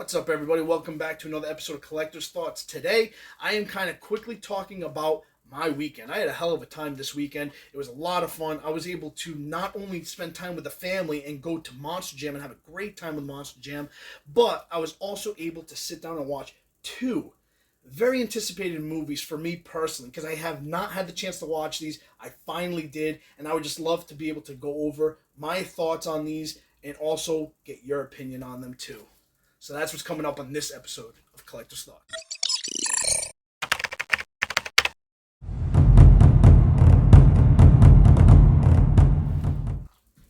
What's up, everybody? Welcome back to another episode of Collector's Thoughts. Today, I am kind of quickly talking about my weekend. I had a hell of a time this weekend. It was a lot of fun. I was able to not only spend time with the family and go to Monster Jam and have a great time with Monster Jam, but I was also able to sit down and watch two very anticipated movies for me personally because I have not had the chance to watch these. I finally did, and I would just love to be able to go over my thoughts on these and also get your opinion on them too. So that's what's coming up on this episode of Collector's Thought.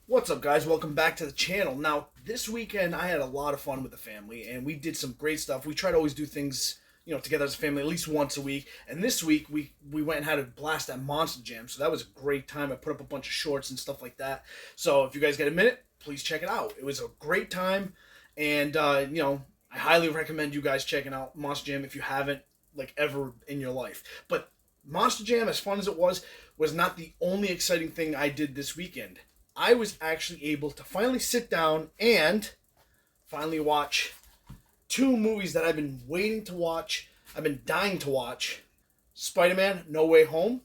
What's up, guys? Welcome back to the channel. Now, this weekend I had a lot of fun with the family, and we did some great stuff. We try to always do things, together as a family at least once a week. And this week we went and had a blast at Monster Jam, so that was a great time. I put up a bunch of shorts and stuff like that. So if you guys get a minute, please check it out. It was a great time, and I highly recommend you guys checking out Monster Jam if you haven't, ever in your life. But Monster Jam, as fun as it was not the only exciting thing I did this weekend. I was actually able to finally sit down and finally watch two movies that I've been waiting to watch. I've been dying to watch. Spiderman, No Way Home.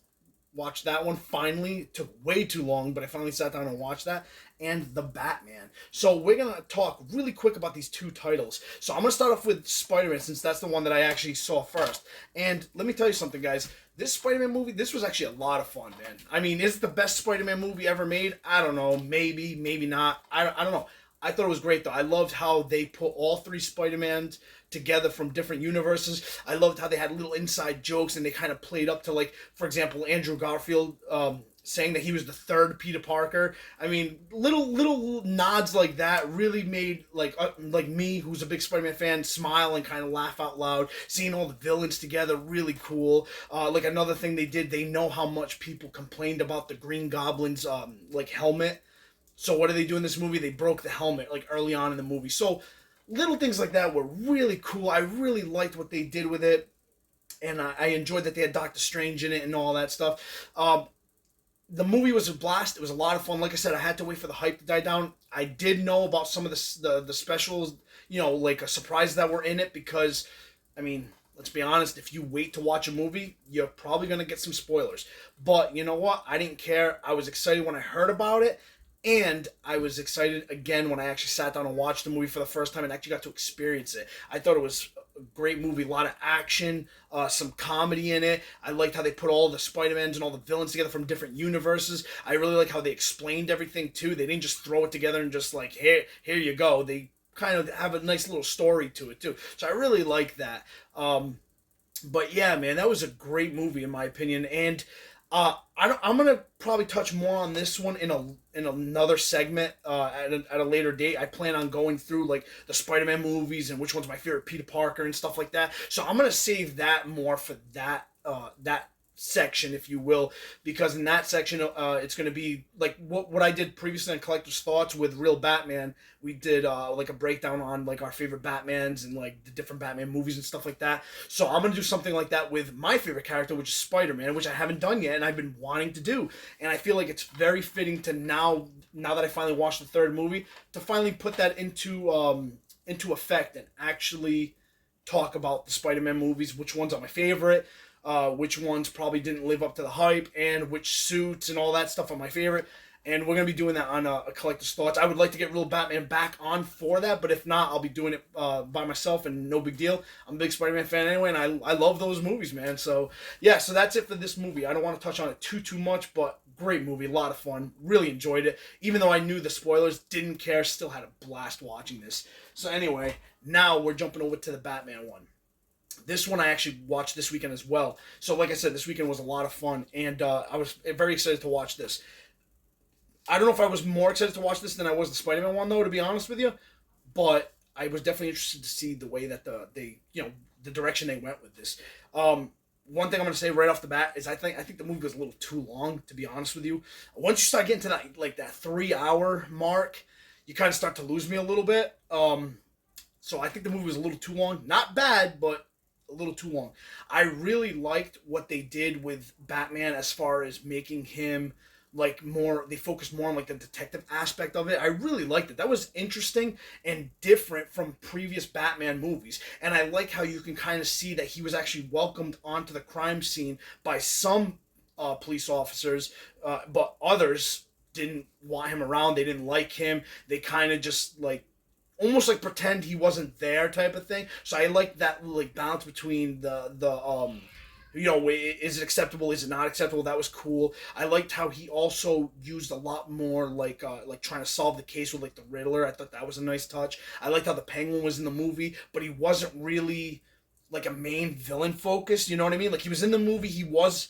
Watched that one finally. It took way too long, but I finally sat down and watched that. And The Batman. So we're going to talk really quick about these two titles. So I'm going to start off with Spider-Man since that's the one that I actually saw first. And let me tell you something, guys. This Spider-Man movie, this was actually a lot of fun, man. I mean, is it the best Spider-Man movie ever made? I don't know. Maybe, maybe not. I don't know. I thought it was great, though. I loved how they put all three Spider-Mans together from different universes. I loved how they had little inside jokes and they kind of played up to, for example, Andrew Garfield saying that he was the third Peter Parker. I mean, little nods like that really made like me, who's a big Spider-Man fan, smile and kind of laugh out loud. Seeing all the villains together, really cool. Another thing they did, they know how much people complained about the Green Goblin's helmet. So what do they do in this movie? They broke the helmet early on in the movie. So little things like that were really cool. I really liked what they did with it, and I enjoyed that they had Doctor Strange in it and all that stuff. The movie was a blast. It was a lot of fun. Like I said, I had to wait for the hype to die down. I did know about some of the specials, a surprise that were in it because, I mean, let's be honest, if you wait to watch a movie, you're probably going to get some spoilers. But you know what? I didn't care. I was excited when I heard about it. And I was excited again when I actually sat down and watched the movie for the first time and actually got to experience it. I thought it was a great movie, a lot of action, some comedy in it. I liked how they put all the Spider-Mans and all the villains together from different universes. I really like how they explained everything too. They didn't just throw it together and just here you go. They kind of have a nice little story to it too. So I really like that. But yeah, man, that was a great movie in my opinion. And I'm gonna probably touch more on this one in another segment at a later date. I plan on going through the Spider-Man movies and which one's my favorite Peter Parker and stuff like that. So I'm gonna save that more for that section, if you will, because in that section it's going to be like what I did previously on Collector's Thoughts with Real Batman. We did a breakdown on our favorite Batmans and the different Batman movies and stuff like that. So I'm going to do something like that with my favorite character, which is Spider-Man, which I haven't done yet and I've been wanting to do. And I feel like it's very fitting to now that I finally watched the third movie, to finally put that into effect and actually talk about the Spider-Man movies, which ones are my favorite, which ones probably didn't live up to the hype, and which suits and all that stuff are my favorite. And we're going to be doing that on a Collector's Thoughts. I would like to get Real Batman back on for that, but if not, I'll be doing it by myself, and no big deal. I'm a big Spider-Man fan anyway, and I love those movies, man. So, yeah, so that's it for this movie. I don't want to touch on it too much, but great movie, a lot of fun. Really enjoyed it. Even though I knew the spoilers, didn't care, still had a blast watching this. So anyway, now we're jumping over to the Batman one. This one I actually watched this weekend as well. So like I said, this weekend was a lot of fun, and I was very excited to watch this. I don't know if I was more excited to watch this than I was the Spider-Man one, though, to be honest with you. But I was definitely interested to see the way that the direction they went with this. One thing I'm going to say right off the bat is I think the movie was a little too long, to be honest with you. Once you start getting to that that 3-hour mark, you kind of start to lose me a little bit. So I think the movie was a little too long. Not bad, but a little too long. I really liked what they did with Batman as far as making him they focused more on like the detective aspect of it. I really liked it. That was interesting and different from previous Batman movies. And I like how you can kind of see that he was actually welcomed onto the crime scene by some police officers, but others didn't want him around. They didn't like him. They kind of just like almost like pretend he wasn't there type of thing. So I like that like balance between the is it acceptable? Is it not acceptable? That was cool. I liked how he also used a lot more like trying to solve the case with like the Riddler. I thought that was a nice touch. I liked how the Penguin was in the movie, but he wasn't really like a main villain focus. You know what I mean? Like he was in the movie, he was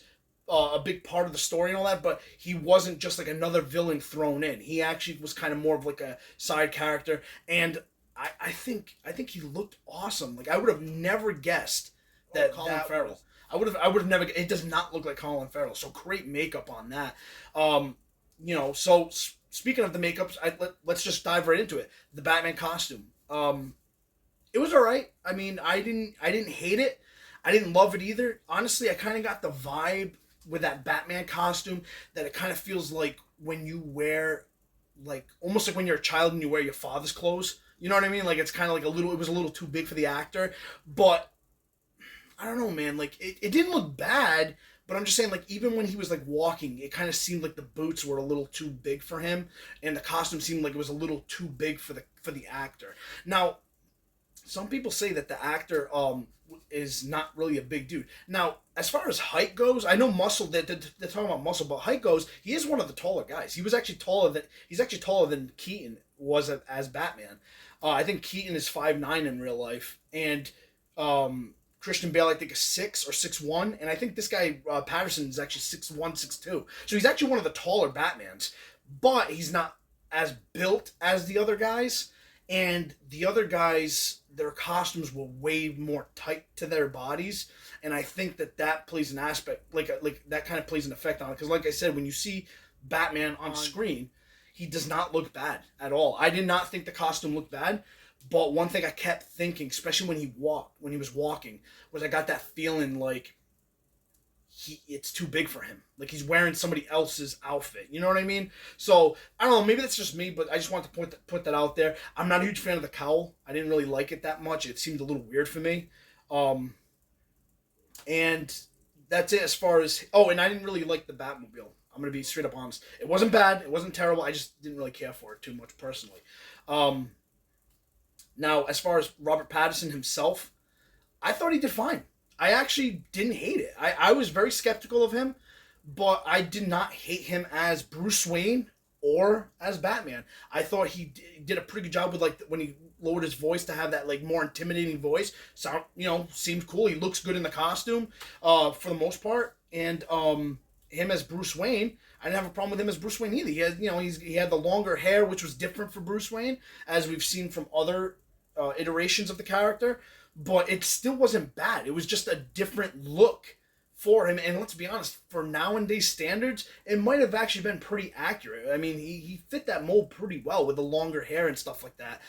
a big part of the story and all that, but he wasn't just like another villain thrown in. He actually was kind of more of like a side character, and I think he looked awesome. Like I would have never guessed that Colin Farrell. I would have never. It does not look like Colin Farrell. So great makeup on that. So speaking of the makeups, let's just dive right into it. The Batman costume. It was all right. I mean, I didn't hate it. I didn't love it either. Honestly, I kind of got the vibe with that Batman costume that it kind of feels like when you wear, like almost like when you're a child and you wear your father's clothes. You know what I mean? Like it's kind of like it was a little too big for the actor, but I don't know, man. Like it didn't look bad, but I'm just saying, like even when he was like walking, it kind of seemed like the boots were a little too big for him, and the costume seemed like it was a little too big for the actor. Now, some people say that the actor is not really a big dude. Now, as far as height goes, I know muscle. They're talking about muscle, but height goes, he is one of the taller guys. He's actually taller than Keaton was as Batman. I think Keaton is 5'9" in real life, and Christian Bale I think is 6 or 6'1", and I think this guy Patterson is actually 6'1", 6'2". So he's actually one of the taller Batmans, but he's not as built as the other guys. And the other guys, their costumes were way more tight to their bodies, and I think that plays an aspect, like that kind of plays an effect on it. Because, like I said, when you see Batman on screen, he does not look bad at all. I did not think the costume looked bad, but one thing I kept thinking, especially when he was walking, was I got that feeling like it's too big for him. Like he's wearing somebody else's outfit. You know what I mean? So I don't know. Maybe that's just me, but I just want to put that out there. I'm not a huge fan of the cowl. I didn't really like it that much. It seemed a little weird for me. And that's it as far as. Oh, and I didn't really like the Batmobile. I'm gonna be straight up honest. It wasn't bad. It wasn't terrible. I just didn't really care for it too much personally. Now, as far as Robert Pattinson himself, I thought he did fine. I actually didn't hate it. I was very skeptical of him, but I did not hate him as Bruce Wayne or as Batman. I thought he did a pretty good job with like when he lowered his voice to have that like more intimidating voice. Seemed cool. He looks good in the costume, for the most part. And him as Bruce Wayne, I didn't have a problem with him as Bruce Wayne either. He had he had the longer hair, which was different for Bruce Wayne, as we've seen from other iterations of the character. But it still wasn't bad. It was just a different look for him. And let's be honest, for nowadays standards, it might have actually been pretty accurate. I mean, he fit that mold pretty well with the longer hair and stuff like that.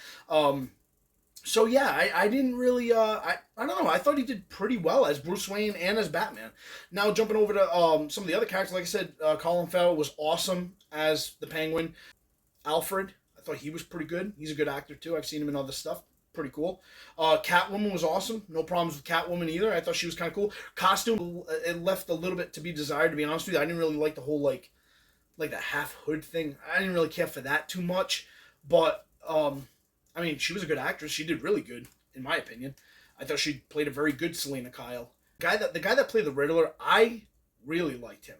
So yeah, I didn't really, I don't know. I thought he did pretty well as Bruce Wayne and as Batman. Now jumping over to some of the other characters, like I said, Colin Farrell was awesome as the Penguin. Alfred, I thought he was pretty good. He's a good actor too. I've seen him in other stuff. Pretty cool. Catwoman was awesome. No problems with Catwoman either. I thought she was kind of cool. Costume, it left a little bit to be desired, to be honest with you. I didn't really like the whole like the half hood thing. I didn't really care for that too much. But I mean, she was a good actress. She did really good, in my opinion. I thought she played a very good Selena Kyle. The guy that played the Riddler, I really liked him.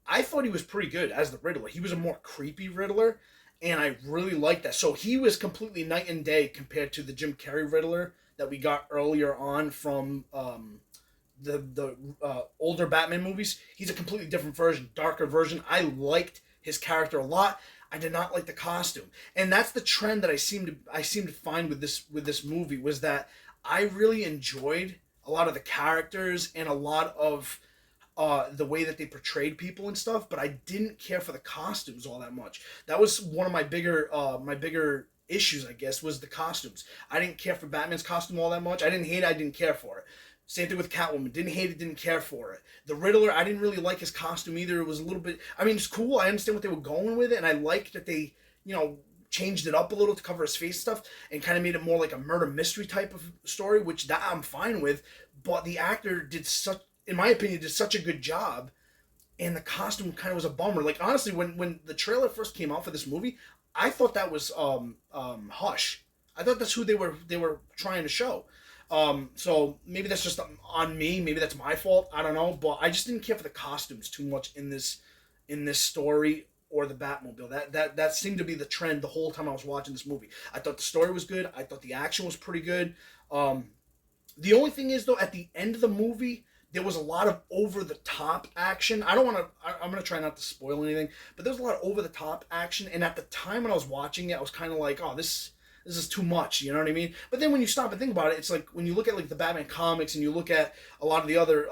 I thought he was pretty good as the Riddler. He was a more creepy Riddler, and I really liked that. So he was completely night and day compared to the Jim Carrey Riddler that we got earlier on from the older Batman movies. He's a completely different version, darker version. I liked his character a lot. I did not like the costume, and that's the trend that I seem to find with this movie, was that I really enjoyed a lot of the characters and a lot of the way that they portrayed people and stuff, but I didn't care for the costumes all that much. That was one of my bigger issues, I guess, was the costumes. I didn't care for Batman's costume all that much. I didn't hate it, I didn't care for it. Same thing with Catwoman. Didn't hate it, didn't care for it. The Riddler, I didn't really like his costume either. It was a little bit. I mean, it's cool. I understand what they were going with it, and I like that they, you know, changed it up a little to cover his face stuff and kind of made it more like a murder mystery type of story, which that I'm fine with. But the actor did such, in my opinion, did such a good job, and the costume kind of was a bummer. Like honestly, when the trailer first came out for this movie, I thought that was Hush. I thought that's who they were trying to show. So maybe that's just on me. Maybe that's my fault. I don't know. But I just didn't care for the costumes too much in this story or the Batmobile. That seemed to be the trend the whole time I was watching this movie. I thought the story was good. I thought the action was pretty good. The only thing is though, at the end of the movie, there was a lot of over the top action. I don't want to. I'm gonna try not to spoil anything, but there was a lot of over the top action. And at the time when I was watching it, I was kind of like, oh, this is too much, you know what I mean? But then when you stop and think about it, it's like when you look at like the Batman comics and you look at a lot of the other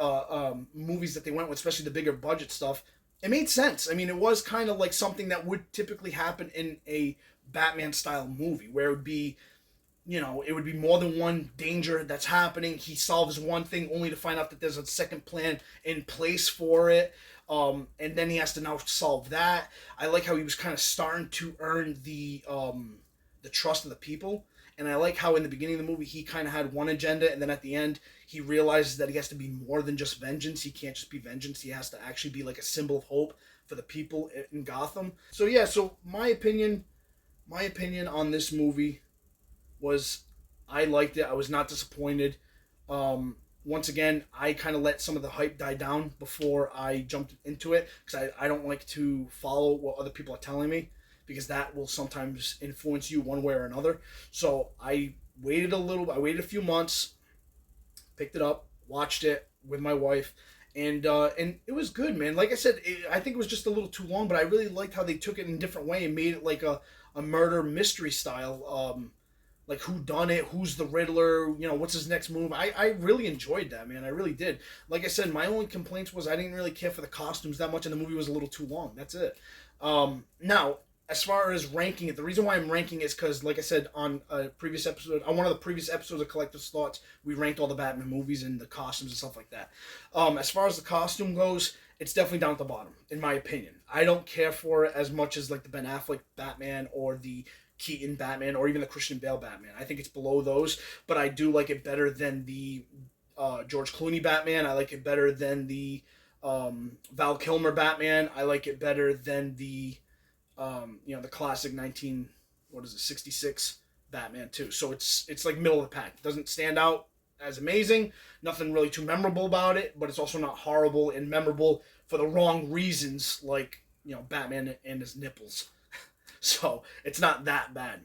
movies that they went with, especially the bigger budget stuff, it made sense. I mean, it was kind of like something that would typically happen in a Batman style movie, where it would be, it would be more than one danger that's happening. He solves one thing only to find out that there's a second plan in place for it. And then he has to now solve that. I like how he was kind of starting to earn the trust of the people. And I like how in the beginning of the movie he kind of had one agenda, and then at the end he realizes that he has to be more than just vengeance. He can't just be vengeance. He has to actually be like a symbol of hope for the people in Gotham. So yeah, so my opinion on this movie was I liked it. I was not disappointed. Once again, I kind of let some of the hype die down before I jumped into it because I don't like to follow what other people are telling me, because that will sometimes influence you one way or another. So I waited a few months, picked it up, watched it with my wife, and it was good, man. Like I said, I think it was just a little too long, but I really liked how they took it in a different way and made it like a murder mystery style. Like who done it, who's the Riddler, what's his next move. I really enjoyed that, man. I really did. Like I said, my only complaints was I didn't really care for the costumes that much, and the movie was a little too long. That's it. Now, as far as ranking it, the reason why I'm ranking is because, like I said on a previous episode, on one of the previous episodes of Collector's Thoughts, we ranked all the Batman movies and the costumes and stuff like that. As far as the costume goes, it's definitely down at the bottom, in my opinion. I don't care for it as much as like the Ben Affleck Batman or the Keaton Batman or even the Christian Bale Batman. I think it's below those, but I do like it better than the George Clooney Batman. I like it better than the Val Kilmer Batman. I like it better than the the classic 66 Batman too. So it's like middle of the pack. It doesn't stand out as amazing. Nothing really too memorable about it, but it's also not horrible and memorable for the wrong reasons, like Batman and his nipples. So it's not that bad.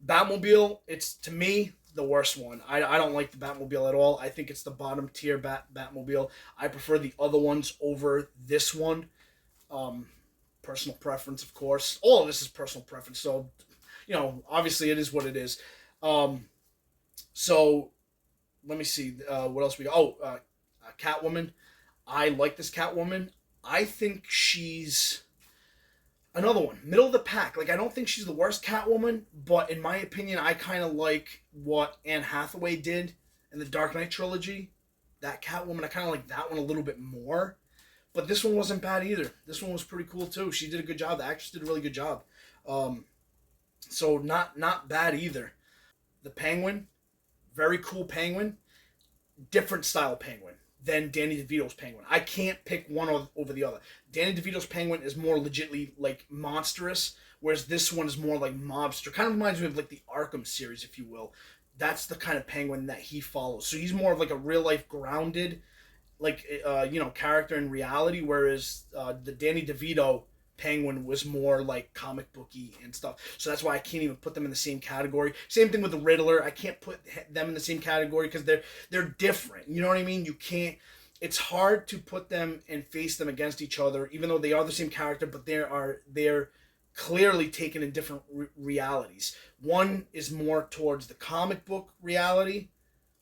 Batmobile, it's to me the worst one. I don't like the Batmobile at all. I think it's the bottom tier Batmobile. I prefer the other ones over this one. Personal preference, of course. All of this is personal preference. So, obviously it is what it is. So let me see what else we got. Catwoman. I like this Catwoman. I think she's another one, middle of the pack. Like, I don't think she's the worst Catwoman, but in my opinion, I kind of like what Anne Hathaway did in the Dark Knight trilogy. That Catwoman, I kind of like that one a little bit more. But this one wasn't bad either. This one was pretty cool too. She did a good job. The actress did a really good job. So not bad either. The Penguin, very cool Penguin. Different style Penguin than Danny DeVito's Penguin. I can't pick one over the other. Danny DeVito's Penguin is more legitly like monstrous, whereas this one is more like mobster. Kind of reminds me of like the Arkham series, if you will. That's the kind of Penguin that he follows. So he's more of like a real life grounded, like character in reality, whereas the Danny DeVito Penguin was more like comic booky and stuff. So that's why I can't even put them in the same category. Same thing with the Riddler. I can't put them in the same category because they're different. You know what I mean? You can't. It's hard to put them and face them against each other, even though they are the same character, but they're clearly taken in different realities. One is more towards the comic book reality,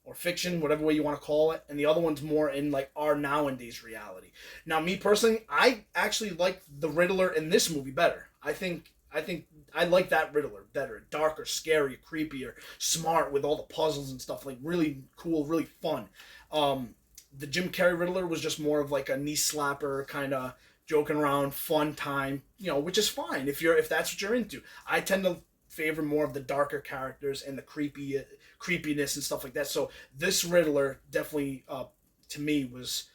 or fiction, whatever way you want to call it, and the other one's more in like our nowadays reality. Now, me personally, I actually like the Riddler in this movie better. I think I think I like that Riddler better. Darker, scarier, creepier, smart with all the puzzles and stuff. Like really cool, really fun. Um, the Jim Carrey Riddler was just more of like a knee slapper kind of joking around, fun time. Which is fine if that's what you're into. I tend to favor more of the darker characters and the creepiness and stuff like that. So this Riddler definitely, to me, was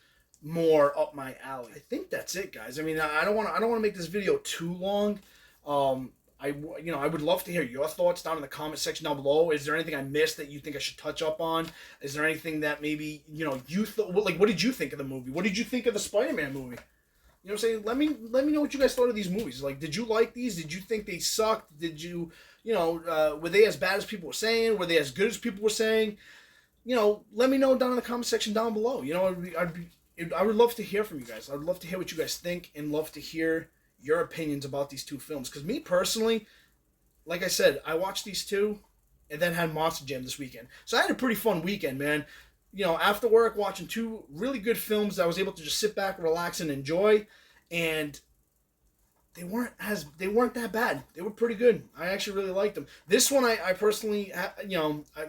more up my alley. I think that's it, guys. I mean, I don't want to make this video too long. I would love to hear your thoughts down in the comment section down below. Is there anything I missed that you think I should touch up on? Is there anything that maybe you thought? Like, what did you think of the movie? What did you think of the Spider-Man movie? You know what I'm saying? Let me know what you guys thought of these movies. Like, did you like these? Did you think they sucked? Did you, were they as bad as people were saying? Were they as good as people were saying? Let me know down in the comment section down below. I would love to hear from you guys. I'd love to hear what you guys think and love to hear your opinions about these two films. Because me personally, like I said, I watched these two and then had Monster Jam this weekend. So I had a pretty fun weekend, man. After work, watching two really good films that I was able to just sit back, relax, and enjoy. And they weren't that bad. They were pretty good. I actually really liked them. This one, I personally, I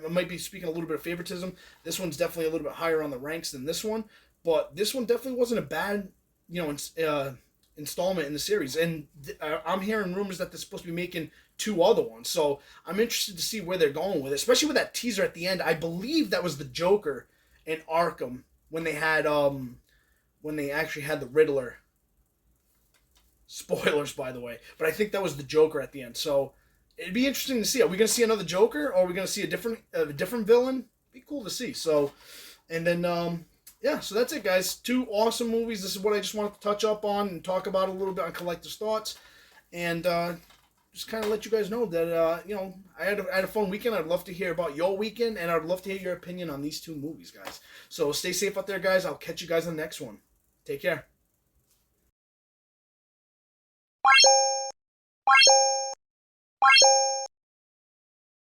might be speaking a little bit of favoritism. This one's definitely a little bit higher on the ranks than this one. But this one definitely wasn't a bad, installment in the series. And I'm hearing rumors that they're supposed to be making two other ones. So I'm interested to see where they're going with it, especially with that teaser at the end. I believe that was the Joker in Arkham when they actually had the Riddler. Spoilers, by the way. But I think that was the Joker at the end. So it'd be interesting to see. Are we going to see another Joker, or are we going to see a different villain? Be cool to see. So, and then yeah, so that's it, guys. Two awesome movies. This is what I just wanted to touch up on and talk about a little bit on collector's thoughts, and just kind of let you guys know that I had a fun weekend. I'd love to hear about your weekend, and I'd love to hear your opinion on these two movies, guys. So stay safe out there, guys. I'll catch you guys on the next one. Take care.